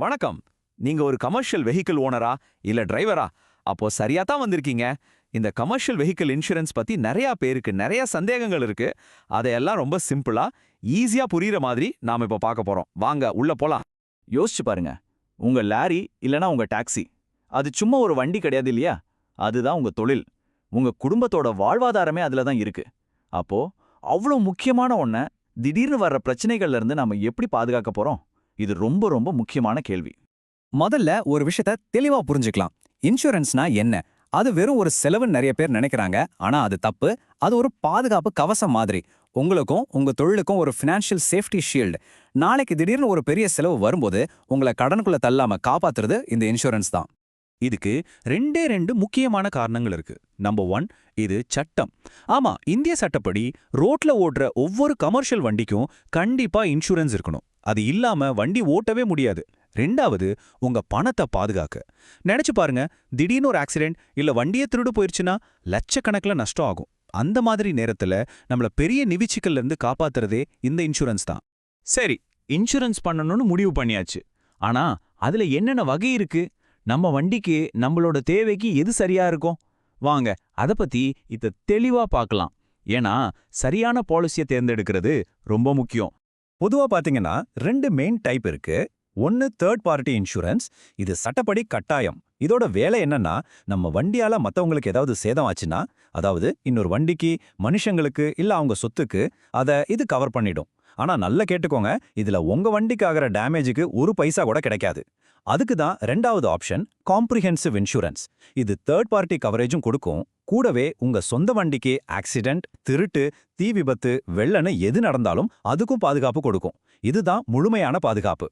வணக்கம். நீங்க ஒரு கமர்ஷியல் வெஹிக்கிள் ஓனரா இல்ல டிரைவரா? அப்போ சரியா தான் வந்திருக்கீங்க. இந்த கமர்ஷியல் வெஹிக்கிள் இன்சூரன்ஸ் பத்தி நிறைய பேருக்கு நிறைய சந்தேகங்கள் இருக்கு. அதையெல்லாம் ரொம்ப சிம்பிளா, ஈஸியா புரியுற மாதிரி நாம இப்ப பார்க்க போறோம். வாங்க உள்ள போலாம். யோசிச்சு பாருங்க. உங்க லாரி இல்லனா உங்க டாக்ஸி, அது சும்மா ஒரு வண்டி கிடையாது இல்லையா? அதுதான் உங்க தொழில். உங்க குடும்பத்தோட வாழ்வாதாரமே அதுல தான் இருக்கு. அப்போ அவ்வளோ முக்கியமான ஒன்ன திடீர்னு வர்ற பிரச்சனைகள்ல இருந்து நாம எப்படி பாதுகாக்க போறோம்? இது ரொம்ப ரொம்ப முக்கியமான கேள்வி. முதல்ல ஒரு விஷயத்த தெளிவா புரிஞ்சுக்கலாம். இன்சூரன்ஸ்னா என்ன? அது வெறும் ஒரு செலவுன்னு நிறைய பேர் நினைக்கிறாங்க. ஆனா அது தப்பு. அது ஒரு பாதுகாப்பு கவசம் மாதிரி. உங்களுக்கும் உங்க தொழிலுக்கும் ஒரு ஃபினான்ஷியல் சேஃப்டி ஷீல்டு. நாளைக்கு திடீர்னு ஒரு பெரிய செலவு வரும்போது உங்களை கடனுக்குள்ள தள்ளாம காப்பாத்துறது இந்த இன்சூரன்ஸ் தான். இதுக்கு ரெண்டு முக்கியமான காரணங்கள் இருக்கு. நம்பர் 1, இது சட்டம். ஆமா, இந்திய சட்டப்படி ரோட்ல ஓடுற ஒவ்வொரு கமர்ஷியல் வண்டிக்கும் கண்டிப்பா இன்சூரன்ஸ் இருக்கணும். அது இல்லாம வண்டி ஓட்டவே முடியாது. 2வது, உங்க பணத்தை பாதுகாக்க. நினைச்சு பாருங்க, திடீர்னு ஒரு ஆக்சிடென்ட் இல்ல வண்டியே திருடு போயிருச்சுன்னா லட்சக்கணக்கில் நஷ்டம் ஆகும். அந்த மாதிரி நேரத்துல நம்மள பெரிய நிவிச்சிக்கல்ல இருந்து காப்பாத்துறதே இந்த இன்சூரன்ஸ் தான். சரி, இன்சூரன்ஸ் பண்ணணும்னு முடிவு பண்ணியாச்சு. ஆனா அதுல என்னென்ன வகை இருக்கு? நம்ம வண்டிக்கு நம்மளோட தேவைக்கு எது சரியா இருக்கும்? வாங்க அத பத்தி இத தெளிவா பார்க்கலாம். ஏன்னா சரியான பாலிசியை தேர்ந்தெடுக்கிறது ரொம்ப முக்கியம். பொதுவா பாத்தீங்கன்னா 2 மெயின் டைப் இருக்கு. ஒன்னு தேர்ட் பார்ட்டி இன்சூரன்ஸ். இது சட்டப்படி கட்டாயம். இதோட வேலை என்னன்னா, நம்ம வண்டியால மத்தவங்களுக்கு ஏதாவது சேதம் ஆச்சுன்னா, அதாவது இன்னொரு வண்டிக்கு, மனுஷங்களுக்கு இல்ல அவங்க சொத்துக்கு, இது கவர் பண்ணிடும். ஆனா நல்லா கேட்டுக்கோங்க, இதுல உங்க வண்டிக்கு ஆகிற டேமேஜுக்கு ஒரு பைசா கூட கிடைக்காது. அதுக்கு தான் 2வது ஆப்ஷன் காம்ப்ரிஹென்சிவ் இன்சூரன்ஸ். இது தேர்ட் பார்ட்டி கவரேஜும் கொடுக்கும். கூடவே உங்க சொந்த வண்டிக்கு ஆக்சிடென்ட், திருட்டு, தீ விபத்து, வெள்ளன்னு எது நடந்தாலும் அதுக்கும் பாதுகாப்பு கொடுக்கும். இதுதான் முழுமையான பாதுகாப்பு.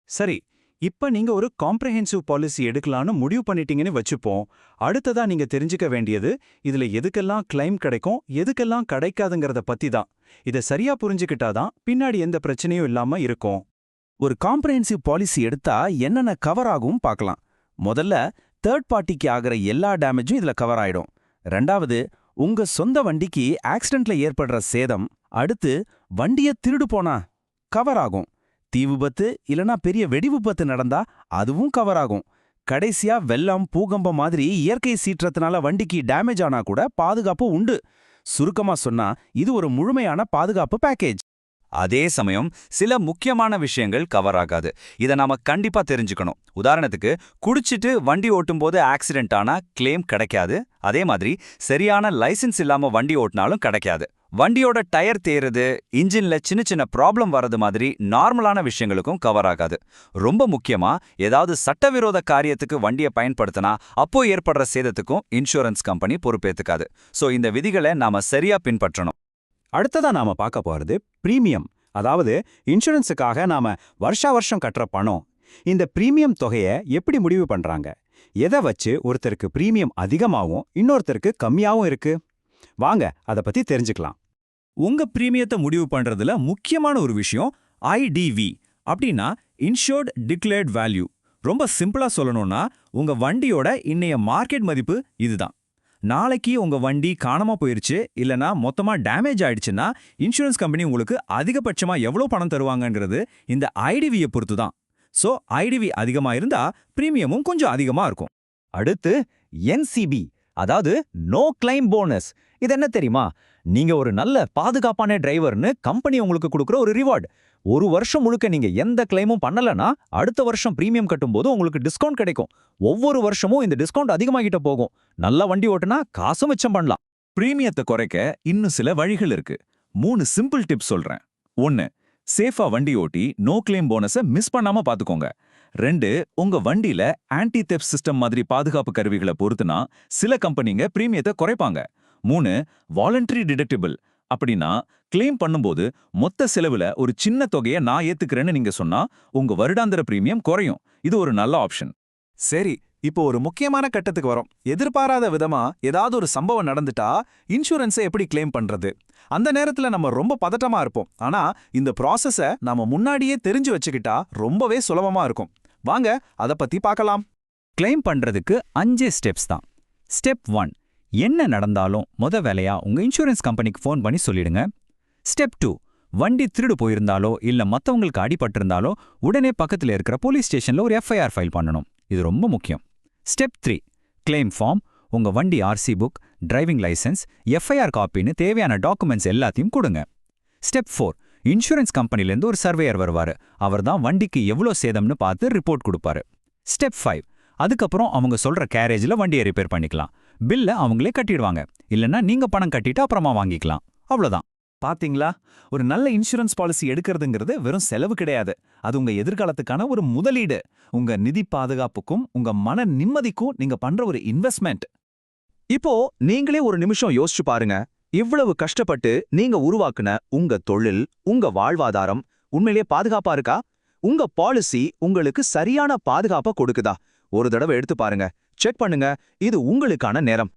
சரி, இப்ப நீங்க ஒரு காம்ப்ரஹென்சிவ் பாலிசி எடுக்கலான்னு முடிவு பண்ணிட்டீங்கன்னு வச்சுப்போம். அடுத்ததா நீங்க தெரிஞ்சுக்க வேண்டியது, இதுல எதுக்கெல்லாம் கிளைம் கிடைக்கும், எதுக்கெல்லாம் கிடைக்காதுங்கிறத பத்தி தான். இத சரியா புரிஞ்சுக்கிட்டாதான் பின்னாடி எந்த பிரச்சனையும் இல்லாம இருக்கும். ஒரு காம்ப்ரஹென்சிவ் பாலிசி எடுத்தா என்னென்ன கவர் ஆகும் பார்க்கலாம். முதல்ல தேர்ட் பார்ட்டிக்கு ஆகிற எல்லா டேமேஜும் இதுல கவர் ஆயிடும். 2வது, உங்க சொந்த வண்டிக்கு ஆக்சிடென்ட்ல ஏற்படுற சேதம். அடுத்து, வண்டிய திருடு போனா கவர் ஆகும். தீ விபத்து இல்லனா பெரிய வெடி விபத்து நடந்தா அதுவும் கவர் ஆகும். கடைசியா வெள்ளம், பூகம்பம் மாதிரி இயற்கை சீற்றத்தினால வண்டிக்கு டேமேஜ் ஆனா கூட பாதுகாப்பு உண்டு. சுருக்கமா சொன்னா இது ஒரு முழுமையான பாதுகாப்பு பேக்கேஜ். அதே சமயம் சில முக்கியமான விஷயங்கள் கவர் ஆகாது. இதை நாம கண்டிப்பா தெரிஞ்சுக்கணும். உதாரணத்துக்கு, குடிச்சிட்டு வண்டி ஓட்டும் போது ஆக்சிடென்ட் ஆனா கிளைம் கிடைக்காது. அதே மாதிரி சரியான லைசென்ஸ் இல்லாம வண்டி ஓட்டினாலும் கிடைக்காது. வண்டியோட டயர் தேறுது, இன்ஜின்ல சின்ன சின்ன ப்ராப்ளம் வரது மாதிரி நார்மலான விஷயங்களுக்கும் கவர் ஆகாது. ரொம்ப முக்கியமா, ஏதாவது சட்டவிரோத காரியத்துக்கு வண்டியை பயன்படுத்தினா அப்போ ஏற்படுற சேதத்துக்கும் இன்சூரன்ஸ் கம்பெனி பொறுப்பேத்துக்காது. சோ இந்த விதிகளை நாம சரியா பின்பற்றணும். அடுத்ததா நாம பார்க்க போறது பிரீமியம். அதாவது இன்சூரன்ஸுக்காக நாம வருஷா வருஷம் கட்டுற பணம். இந்த பிரீமியம் தொகையை எப்படி முடிவு பண்றாங்க? எதை வச்சு ஒருத்தருக்கு பிரீமியம் அதிகமாகவும் இன்னொருத்தருக்கு கம்மியாகவும் இருக்கு? வாங்க அதை பத்தி தெரிஞ்சுக்கலாம். உங்க பிரீமியத்தை முடிவு பண்றதுல முக்கியமான ஒரு விஷயம் ஐடிவி, அப்படின்னா இன்சூர்ட் டிக்ளேர்ட் வேல்யூ. ரொம்ப சிம்பிளா சொல்லணும்னா, உங்க வண்டியோட இன்னைய மார்க்கெட் மதிப்பு இதுதான். நாளைக்கு உங்க வண்டி காணாம போயிருச்சு இல்லனா மொத்தமா டேமேஜ் ஆயிடுச்சுன்னா இன்சூரன்ஸ் கம்பெனி உங்களுக்கு அதிகபட்சமா எவ்வளவு பணம் தருவாங்கங்கிறது இந்த ஐடிவியை பொறுத்து தான். சோ ஐடிவி அதிகமா இருந்தா பிரீமியமும் கொஞ்சம் அதிகமா இருக்கும். அடுத்து என்சிபி, அதாவது நோ கிளைம் போனஸ். இது என்ன தெரியுமா? நீங்க ஒரு நல்ல பாதுகாப்பான டிரைவர்னு கம்பெனி உங்களுக்கு கொடுக்குற ஒரு ரிவார்டு. ஒரு வருஷம் முழுக்க நீங்க எந்த கிளைமும் பண்ணலனா அடுத்த வருஷம் பிரீமியம் கட்டும்போது உங்களுக்கு டிஸ்கவுண்ட் கிடைக்கும். ஒவ்வொரு வருஷமும் இந்த டிஸ்கவுண்ட் அதிகமாகிட்ட போகும். நல்ல வண்டி ஓட்டுனா காசும் மிச்சம் பண்ணலாம். பிரீமியத்தை குறைக்க இன்னும் சில வழிகள் இருக்கு. 3 சிம்பிள் டிப்ஸ் சொல்றேன். 1, சேஃபா வண்டி ஓட்டி நோ கிளைம் போனஸை மிஸ் பண்ணாம பாத்துக்கோங்க. 2, உங்க வண்டியில ஆன்டி தெஃப்ட் சிஸ்டம் மாதிரி பாதுகாப்பு கருவிகளை பொறுத்துனா சில கம்பெனிங்க பிரீமியத்தை குறைப்பாங்க. 3, வாலண்டரி டிடக்டிபிள். அப்படின்னா கிளைம் பண்ணும்போது மொத்த செலவுல ஒரு சின்ன தொகையை நான் ஏத்துக்கிறேன்னு நீங்க சொன்னா உங்க வருடாந்திர பிரீமியம் குறையும். இது ஒரு நல்ல ஆப்ஷன். சரி, இப்போ ஒரு முக்கியமான கட்டத்துக்கு வரோம். எதிர்பாராத விதமா ஏதாவது ஒரு சம்பவம் நடந்துட்டா இன்சூரன்ஸை எப்படி கிளைம் பண்றது? அந்த நேரத்துல நம்ம ரொம்ப பதட்டமா இருப்போம். ஆனா இந்த ப்ராசஸை நாம முன்னாடியே தெரிஞ்சு வச்சுக்கிட்டா ரொம்பவே சுலபமா இருக்கும். வாங்க அதை பத்தி பார்க்கலாம். கிளைம் பண்றதுக்கு 5 ஸ்டெப்ஸ் தான். ஸ்டெப் 1, என்ன நடந்தாலும் வேலையா உங்க இன்சூரன்ஸ் கம்பெனிக்கு ஃபோன் பண்ணி சொல்லிடுங்க. ஸ்டெப் 2, வண்டி திருடு போயிருந்தாலோ இல்ல மத்தவங்களுக்கு அடிபட்டிருந்தாலோ உடனே பக்கத்துல இருக்கிற போலீஸ் ஸ்டேஷன்ல ஒரு எஃப்ஐஆர் ஃபைல் பண்ணணும். இது ரொம்ப முக்கியம். Step 3 claim form. உங்க வண்டி RC book, driving licence, FIR காப்பின்னு தேவையான டாக்குமெண்ட்ஸ் எல்லாத்தையும் கொடுங்க. ஸ்டெப் 4 இன்சூரன்ஸ் கம்பெனிலேருந்து ஒரு சர்வேயர் வருவாரு. அவர் தான் வண்டிக்கு எவ்வளோ சேதம்னு பார்த்து ரிப்போர்ட் கொடுப்பாரு. ஸ்டெப் 5 அதுக்கப்புறம் அவங்க சொல்ற கேரேஜில் வண்டியை ரிப்பேர் பண்ணிக்கலாம். பில்லை அவங்களே கட்டிடுவாங்க. இல்லைன்னா நீங்க பணம் கட்டிட்டு அப்புறமா வாங்கிக்கலாம். அவ்வளோதான். பாத்தீங்களா, ஒரு நல்ல இன்சூரன்ஸ் பாலிசி எடுக்கிறதுங்கிறது வெறும் செலவு கிடையாது. அது உங்க எதிர்காலத்துக்கான ஒரு முதலீடு. உங்க நிதி பாதுகாப்புக்கும் உங்க மன நிம்மதிக்கும் நீங்க பண்ற ஒரு இன்வெஸ்ட்மெண்ட். இப்போ நீங்களே ஒரு நிமிஷம் யோசிச்சு பாருங்க. இவ்வளவு கஷ்டப்பட்டு நீங்க உருவாக்குன உங்க தொழில், உங்க வாழ்வாதாரம் உண்மையிலேயே பாதுகாப்பா இருக்கா? உங்க பாலிசி உங்களுக்கு சரியான பாதுகாப்பா கொடுக்குதா? ஒரு தடவை எடுத்து பாருங்க. செக் பண்ணுங்க. இது உங்களுக்கான நேரம்.